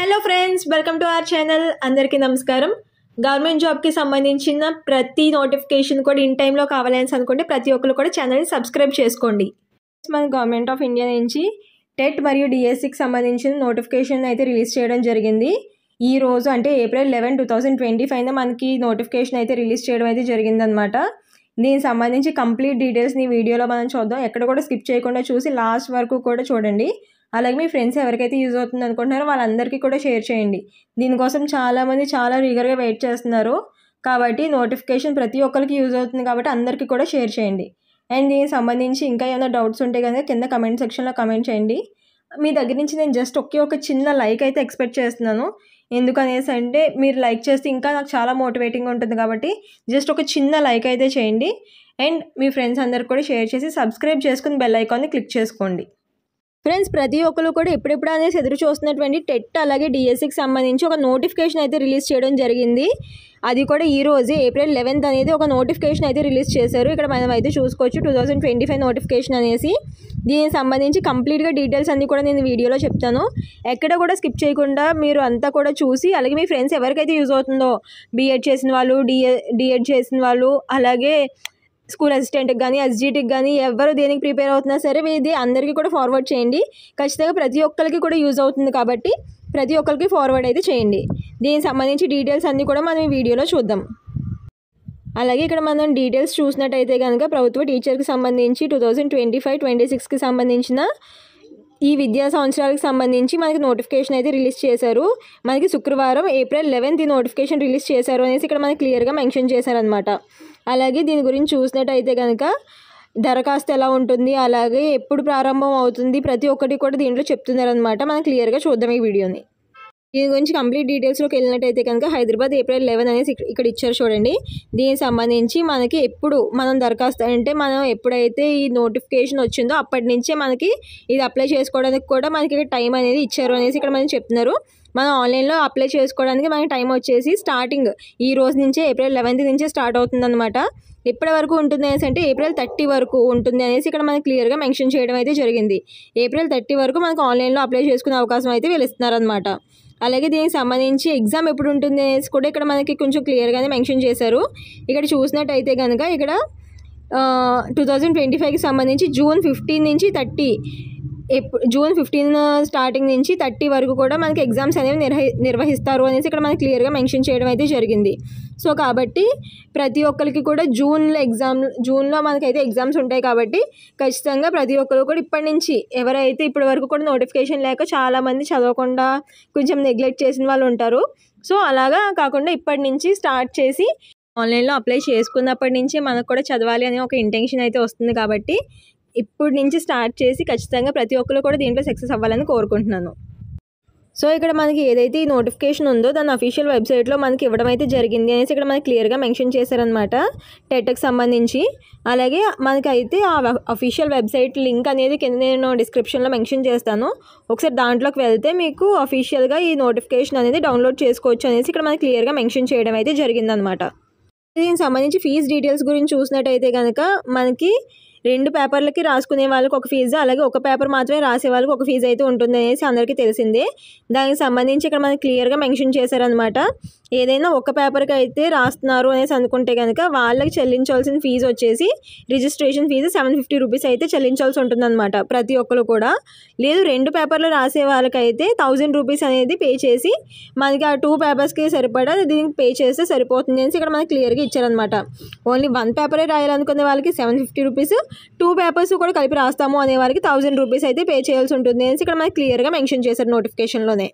Hello friends, welcome to our channel. అందరికీ నమస్కారం. Government జాబ్కి సంబంధించిన ప్రతి నోటిఫికేషన్ కూడా ఇన్ టైంలో కావాలని అనుకుంటే ప్రతి ఒక్కరు కూడా ఛానల్ని సబ్స్క్రైబ్ చేసుకోండి. మన గవర్నమెంట్ ఆఫ్ ఇండియా నుంచి టెట్ మరియు డిఎస్సికి సంబంధించిన నోటిఫికేషన్ అయితే రిలీజ్ చేయడం జరిగింది. ఈ రోజు అంటే April 11, 2025 మనకి నోటిఫికేషన్ అయితే రిలీజ్ చేయడం అయితే జరిగిందనమాట. దీనికి సంబంధించి కంప్లీట్ డీటెయిల్స్ని వీడియోలో మనం చూద్దాం. ఎక్కడ కూడా స్కిప్ చేయకుండా చూసి లాస్ట్ వరకు కూడా చూడండి. అలాగే మీ ఫ్రెండ్స్ ఎవరికైతే యూజ్ అవుతుంది అనుకుంటున్నారో వాళ్ళందరికీ కూడా షేర్ చేయండి. దీనికోసం చాలామంది చాలా ఈగర్గా వెయిట్ చేస్తున్నారు కాబట్టి నోటిఫికేషన్ ప్రతి ఒక్కరికి యూజ్ అవుతుంది కాబట్టి అందరికీ కూడా షేర్ చేయండి. అండ్ దీనికి సంబంధించి ఇంకా ఏమైనా డౌట్స్ ఉంటే కనుక కింద కమెంట్ సెక్షన్లో కమెంట్ చేయండి. మీ దగ్గర నుంచి నేను జస్ట్ ఒక చిన్న లైక్ అయితే ఎక్స్పెక్ట్ చేస్తున్నాను. ఎందుకనేసి అంటే మీరు లైక్ చేస్తే ఇంకా నాకు చాలా మోటివేటింగ్ ఉంటుంది కాబట్టి జస్ట్ ఒక చిన్న లైక్ అయితే చేయండి. అండ్ మీ ఫ్రెండ్స్ అందరికి కూడా షేర్ చేసి సబ్స్క్రైబ్ చేసుకుని బెల్ ఐకాన్ని క్లిక్ చేసుకోండి. ఫ్రెండ్స్, ప్రతి ఒక్కరు కూడా ఎప్పుడెప్పుడు అనేసి ఎదురు చూస్తున్నటువంటి టెట్ అలాగే డిఎస్సికి సంబంధించి ఒక నోటిఫికేషన్ అయితే రిలీజ్ చేయడం జరిగింది. అది కూడా ఈ రోజు April 11 అనేది ఒక నోటిఫికేషన్ అయితే రిలీజ్ చేశారు. ఇక్కడ మనం అయితే చూసుకోవచ్చు 2025 నోటిఫికేషన్ అనేసి. దీనికి సంబంధించి కంప్లీట్గా డీటెయిల్స్ అన్నీ కూడా నేను వీడియోలో చెప్తాను. ఎక్కడ కూడా స్కిప్ చేయకుండా మీరు అంతా కూడా చూసి అలాగే మీ ఫ్రెండ్స్ ఎవరికైతే యూజ్ అవుతుందో బీఎడ్ చేసిన వాళ్ళు, డిఎడ్ చేసిన వాళ్ళు, అలాగే స్కూల్ అసిస్టెంట్కి కానీ ఎస్జిటికి కానీ ఎవరు దేనికి ప్రిపేర్ అవుతున్నా సరే ఇది అందరికీ కూడా ఫార్వర్డ్ చేయండి. ఖచ్చితంగా ప్రతి ఒక్కరికి కూడా యూజ్ అవుతుంది కాబట్టి ప్రతి ఒక్కరికి ఫార్వర్డ్ అయితే చేయండి. దీనికి సంబంధించి డీటెయిల్స్ అన్నీ కూడా మనం ఈ వీడియోలో చూద్దాం. అలాగే ఇక్కడ మనం డీటెయిల్స్ చూసినట్టయితే కనుక ప్రభుత్వ టీచర్కి సంబంధించి 2025-26కి సంబంధించిన ఈ విద్యా సంవత్సరాలకు సంబంధించి మనకి నోటిఫికేషన్ అయితే రిలీజ్ చేశారు. మనకి శుక్రవారం April 11 ఈ నోటిఫికేషన్ రిలీజ్ చేశారు అనేసి ఇక్కడ మనకి క్లియర్గా మెన్షన్ చేశారనమాట. అలాగే దీని గురించి చూసినట్టయితే కనుక దరఖాస్తు ఎలా ఉంటుంది, అలాగే ఎప్పుడు ప్రారంభం అవుతుంది, ప్రతి ఒక్కటి కూడా దీంట్లో చెప్తున్నారనమాట. మనం క్లియర్గా చూద్దాం ఈ వీడియోని. దీని గురించి కంప్లీట్ డీటెయిల్స్లోకి వెళ్ళినట్టయితే కనుక హైదరాబాద్ April 11 అనేసి ఇక్కడ ఇచ్చారు చూడండి. దీనికి సంబంధించి మనకి ఎప్పుడు మనం దరఖాస్తు అంటే మనం ఎప్పుడైతే ఈ నోటిఫికేషన్ వచ్చిందో అప్పటి నుంచే మనకి ఇది అప్లై చేసుకోవడానికి కూడా మనకి టైం అనేది ఇచ్చారు అనేసి ఇక్కడ మనం చెప్తున్నారు. మనం ఆన్లైన్లో అప్లై చేసుకోవడానికి మనకి టైం వచ్చేసి స్టార్టింగ్ ఈ రోజు నుంచే April 11 నుంచే స్టార్ట్ అవుతుందన్నమాట. ఎప్పటి వరకు ఉంటుంది అనేసి అంటే April 30 వరకు ఉంటుంది అనేసి ఇక్కడ మనకి క్లియర్గా మెన్షన్ చేయడం అయితే జరిగింది. April 30 వరకు మనకు ఆన్లైన్లో అప్లై చేసుకునే అవకాశం అయితే వీళ్ళు ఇస్తున్నారనమాట. అలాగే దీనికి సంబంధించి ఎగ్జామ్ ఎప్పుడు ఉంటుంది అనేసి కూడా ఇక్కడ మనకి కొంచెం క్లియర్గానే మెన్షన్ చేశారు. ఇక్కడ చూసినట్టయితే కనుక ఇక్కడ 2025కి సంబంధించి June 15 నుంచి 30 June 15 స్టార్టింగ్ నుంచి 30 వరకు కూడా మనకి ఎగ్జామ్స్ అనేవి నిర్వహిస్తారు అనేసి ఇక్కడ మనకి క్లియర్గా మెన్షన్ చేయడం అయితే జరిగింది. సో కాబట్టి ప్రతి ఒక్కరికి కూడా జూన్లో మనకైతే ఎగ్జామ్స్ ఉంటాయి కాబట్టి ఖచ్చితంగా ప్రతి ఒక్కరు కూడా ఇప్పటి నుంచి ఎవరైతే ఇప్పటి వరకు కూడా నోటిఫికేషన్ లేక చాలామంది చదవకుండా కొంచెం నెగ్లెక్ట్ చేసిన వాళ్ళు ఉంటారు. సో అలాగా కాకుండా ఇప్పటి నుంచి స్టార్ట్ చేసి ఆన్లైన్లో అప్లై చేసుకున్నప్పటి నుంచి మనకు కూడా చదవాలి అనే ఒక ఇంటెన్షన్ అయితే వస్తుంది కాబట్టి ఇప్పటి నుంచి స్టార్ట్ చేసి ఖచ్చితంగా ప్రతి ఒక్కరు కూడా దీంట్లో సక్సెస్ అవ్వాలని కోరుకుంటున్నాను. సో ఇక్కడ మనకి ఏదైతే ఈ నోటిఫికేషన్ ఉందో దాని అఫీషియల్ వెబ్సైట్లో మనకి ఇవ్వడం అయితే జరిగింది అనేసి ఇక్కడ మనకి క్లియర్గా మెన్షన్ చేశారనమాట టెట్కి సంబంధించి. అలాగే మనకైతే ఆ అఫీషియల్ వెబ్సైట్ లింక్ అనేది కింద నేను డిస్క్రిప్షన్లో మెన్షన్ చేస్తాను. ఒకసారి దాంట్లోకి వెళ్తే మీకు అఫీషియల్గా ఈ నోటిఫికేషన్ అనేది డౌన్లోడ్ చేసుకోవచ్చు అనేసి ఇక్కడ మనకి క్లియర్గా మెన్షన్ చేయడం అయితే జరిగిందనమాట. దీనికి సంబంధించి ఫీజు డీటెయిల్స్ గురించి చూసినట్టయితే కనుక మనకి 2 పేపర్లకి రాసుకునే వాళ్ళకి ఒక ఫీజు, అలాగే ఒక పేపర్ మాత్రమే రాసే వాళ్ళకి ఒక ఫీజు అయితే ఉంటుంది అనేసి అందరికీ తెలిసిందే. దానికి సంబంధించి ఇక్కడ మనకి క్లియర్గా మెన్షన్ చేశారనమాట. ఏదైనా ఒక పేపర్కి అయితే రాస్తున్నారు అనేసి అనుకుంటే కనుక వాళ్ళకి చెల్లించాల్సిన ఫీజు వచ్చేసి రిజిస్ట్రేషన్ ఫీజు 750 రూపీస్ అయితే చెల్లించాల్సి ఉంటుందన్నమాట ప్రతి ఒక్కరు కూడా. లేదు 2 పేపర్లు రాసే వాళ్ళకైతే 1000 రూపీస్ అనేది పే చేసి మనకి ఆ 2 పేపర్స్కి సరిపడా దీనికి పే చేస్తే సరిపోతుంది అనేసి ఇక్కడ మనకి క్లియర్గా ఇచ్చారనమాట. ఓన్లీ 1 పేపరే రాయాలనుకునే వాళ్ళకి 750 రూపీస్, 2 పేపర్స్ కూడా కలిపి రాస్తాము అనే వారికి 1000 రూపీస్ అయితే పే చేయాల్సి ఉంటుంది అనేసి ఇక్కడ మనకి క్లియర్గా మెన్షన్ చేశారు నోటిఫికేషన్లోనే.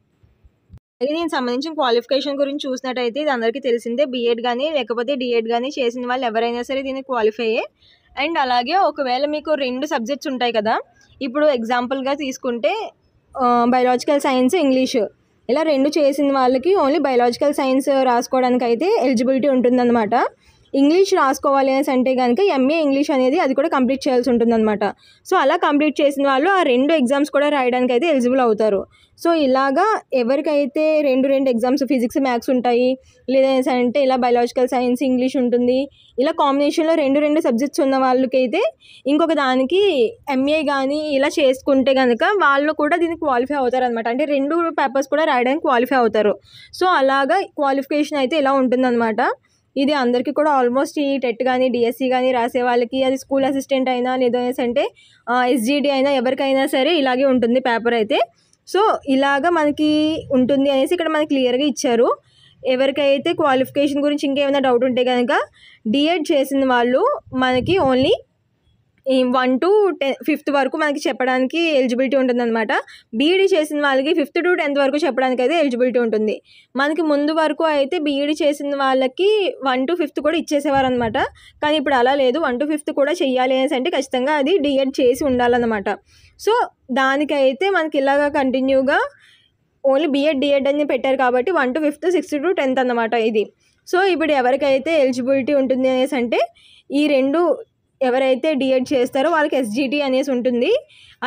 అలాగే దీనికి సంబంధించిన క్వాలిఫికేషన్ గురించి చూసినట్టయితే ఇది అందరికీ తెలిసిందే. బీఎడ్ కానీ లేకపోతే డిఎడ్ కానీ చేసిన వాళ్ళు ఎవరైనా సరే దీనికి క్వాలిఫై అయ్యే. అండ్ అలాగే ఒకవేళ మీకు 2 సబ్జెక్ట్స్ ఉంటాయి కదా, ఇప్పుడు ఎగ్జాంపుల్గా తీసుకుంటే బయాలజికల్ సైన్స్, ఇంగ్లీషు ఇలా 2 చేసిన వాళ్ళకి ఓన్లీ బయాలజికల్ సైన్స్ రాసుకోవడానికి అయితే ఎలిజిబిలిటీ ఉంటుందన్నమాట. ఇంగ్లీష్ రాసుకోవాలి అనేసి అంటే కనుక ఎంఏ ఇంగ్లీష్ అనేది అది కూడా కంప్లీట్ చేయాల్సి ఉంటుందన్నమాట. సో అలా కంప్లీట్ చేసిన వాళ్ళు ఆ 2 ఎగ్జామ్స్ కూడా రాయడానికి అయితే ఎలిజిబుల్ అవుతారు. సో ఇలాగా ఎవరికైతే 2 ఎగ్జామ్స్ ఫిజిక్స్ మ్యాథ్స్ ఉంటాయి, లేదనేసి అంటే ఇలా బయాలజికల్ సైన్స్ ఇంగ్లీష్ ఉంటుంది, ఇలా కాంబినేషన్లో 2 సబ్జెక్ట్స్ ఉన్న వాళ్ళకైతే ఇంకొక దానికి ఎంఏ కానీ ఇలా చేసుకుంటే కనుక వాళ్ళు కూడా దీనికి క్వాలిఫై అవుతారనమాట. అంటే 2 పేపర్స్ కూడా రాయడానికి క్వాలిఫై అవుతారు. సో అలాగా క్వాలిఫికేషన్ అయితే ఇలా ఉంటుందన్నమాట. ఇది అందరికీ కూడా ఆల్మోస్ట్ ఈ టెట్ కానీ డిఎస్సి కానీ రాసే వాళ్ళకి, అది స్కూల్ అసిస్టెంట్ అయినా లేదనేసి అంటే ఎస్జిడి అయినా ఎవరికైనా సరే ఇలాగే ఉంటుంది పేపర్ అయితే. సో ఇలాగా మనకి ఉంటుంది అనేసి ఇక్కడ మనకి క్లియర్గా ఇచ్చారు. ఎవరికైతే క్వాలిఫికేషన్ గురించి ఇంకేమైనా డౌట్ ఉంటే కనుక డిఎడ్ చేసిన వాళ్ళు మనకి ఓన్లీ 1 to 5th వరకు మనకి చెప్పడానికి ఎలిజిబిలిటీ ఉంటుందన్నమాట. బీఈడీ చేసిన వాళ్ళకి 5th to 10th వరకు చెప్పడానికి అయితే ఎలిజిబిలిటీ ఉంటుంది. మనకి ముందు వరకు అయితే బీఈడీ చేసిన వాళ్ళకి 1 to 5th కూడా ఇచ్చేసేవారు అనమాట. కానీ ఇప్పుడు అలా లేదు, 1 to 5th కూడా చెయ్యాలి అనేసి అంటే ఖచ్చితంగా అది డిఎడ్ చేసి ఉండాలన్నమాట. సో దానికైతే మనకి ఇలాగా కంటిన్యూగా ఓన్లీ డిఎడ్ అని పెట్టారు కాబట్టి 1 to 5th 6th to 10th అన్నమాట ఇది. సో ఇప్పుడు ఎవరికైతే ఎలిజిబిలిటీ ఉంటుంది అనేసి అంటే ఈ 2 ఎవరైతే డిఎడ్ చేస్తారో వాళ్ళకి ఎస్జిటి అనేసి ఉంటుంది,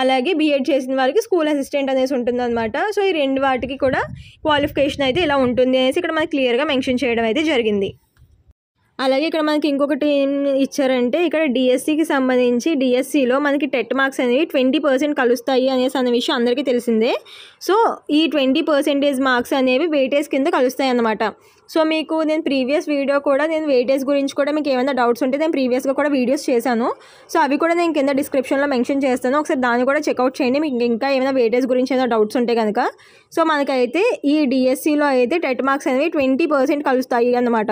అలాగే బీఎడ్ చేసిన వాళ్ళకి స్కూల్ అసిస్టెంట్ అనేసి ఉంటుందన్నమాట. సో ఈ 2 వాటికి కూడా క్వాలిఫికేషన్ అయితే ఇలా ఉంటుంది అనేసి ఇక్కడ మనకి క్లియర్గా మెన్షన్ చేయడం అయితే జరిగింది. అలాగే ఇక్కడ మనకి ఇంకొకటి ఏం ఇచ్చారంటే ఇక్కడ డిఎస్సికి సంబంధించి డిఎస్సిలో మనకి టెట్ మార్క్స్ అనేవి 20% కలుస్తాయి అనేసి అనే విషయం అందరికీ తెలిసిందే. సో ఈ 20% మార్క్స్ అనేవి వెయిటేజ్ కింద కలుస్తాయి అన్నమాట. సో మీకు నేను ప్రీవియస్ వీడియో కూడా నేను వెయిటేజ్ గురించి కూడా మీకు ఏమైనా డౌట్స్ ఉంటే నేను ప్రీవియస్గా కూడా వీడియోస్ చేశాను. సో అవి కూడా నేను కింద డిస్క్రిప్షన్లో మెన్షన్ చేస్తాను, ఒకసారి దాన్ని కూడా చెక్అవుట్ చేయండి మీకు ఇంకా ఏమైనా వెయిటేజ్ గురించి ఏమైనా డౌట్స్ ఉంటే కనుక. సో మనకైతే ఈ డిఎస్సిలో అయితే టెట్ మార్క్స్ అనేవి 20% కలుస్తాయి అన్నమాట.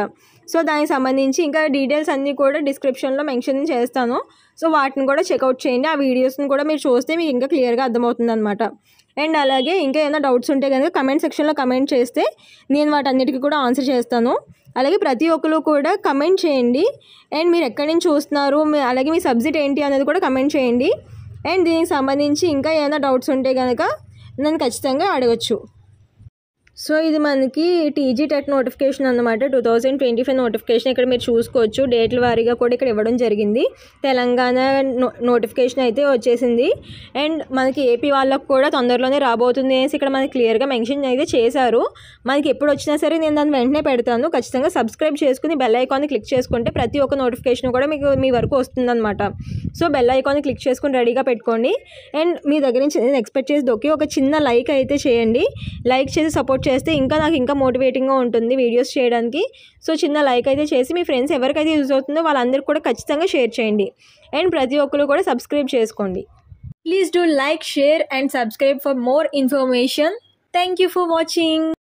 సో దానికి సంబంధించి ఇంకా డీటెయిల్స్ అన్నీ కూడా డిస్క్రిప్షన్లో మెన్షన్ చేస్తాను. సో వాటిని కూడా చెక్అవుట్ చేయండి, ఆ వీడియోస్ని కూడా మీరు చూస్తే మీకు ఇంకా క్లియర్గా అర్థమవుతుంది అనమాట. అండ్ అలాగే ఇంకా ఏమైనా డౌట్స్ ఉంటే కనుక కమెంట్ సెక్షన్లో కమెంట్ చేస్తే నేను వాటన్నిటికీ కూడా ఆన్సర్ చేస్తాను. అలాగే ప్రతి ఒక్కరు కూడా కమెంట్ చేయండి, అండ్ మీరు ఎక్కడి నుంచి చూస్తున్నారు, అలాగే మీ సబ్జెక్ట్ ఏంటి అనేది కూడా కమెంట్ చేయండి. అండ్ దీనికి సంబంధించి ఇంకా ఏమైనా డౌట్స్ ఉంటే కనుక నన్ను ఖచ్చితంగా అడగచ్చు. సో ఇది మనకి టీజీ టెట్ నోటిఫికేషన్ అన్నమాట, 2025 నోటిఫికేషన్. ఇక్కడ మీరు చూసుకోవచ్చు డేట్ల వారీగా కూడా ఇక్కడ ఇవ్వడం జరిగింది. తెలంగాణ నోటిఫికేషన్ అయితే వచ్చేసింది, అండ్ మనకి ఏపీ వాళ్ళకు కూడా తొందరలోనే రాబోతుంది అనేసి ఇక్కడ మనకి క్లియర్గా మెన్షన్ అయితే చేశారు. మనకి ఎప్పుడు వచ్చినా సరే నేను దాన్ని వెంటనే పెడతాను. ఖచ్చితంగా సబ్స్క్రైబ్ చేసుకుని బెల్ ఐకాన్ని క్లిక్ చేసుకుంటే ప్రతి ఒక్క నోటిఫికేషన్ కూడా మీకు మీ వరకు వస్తుందన్నమాట. సో బెల్ ఐకాన్ని క్లిక్ చేసుకుని రెడీగా పెట్టుకోండి. అండ్ మీ దగ్గర నుంచి నేను ఎక్స్పెక్ట్ చేసి ఒక చిన్న లైక్ అయితే చేయండి. లైక్ చేసి సపోర్ట్ చేస్తే ఇంకా నాకు ఇంకా మోటివేటింగ్గా ఉంటుంది వీడియోస్ చేయడానికి. సో చిన్న లైక్ అయితే చేసి మీ ఫ్రెండ్స్ ఎవరికైతే యూజ్ అవుతుందో వాళ్ళందరికీ కూడా ఖచ్చితంగా షేర్ చేయండి. అండ్ ప్రతి ఒక్కరు కూడా సబ్స్క్రైబ్ చేసుకోండి. Please do like, share and subscribe for more information. Thank you for watching.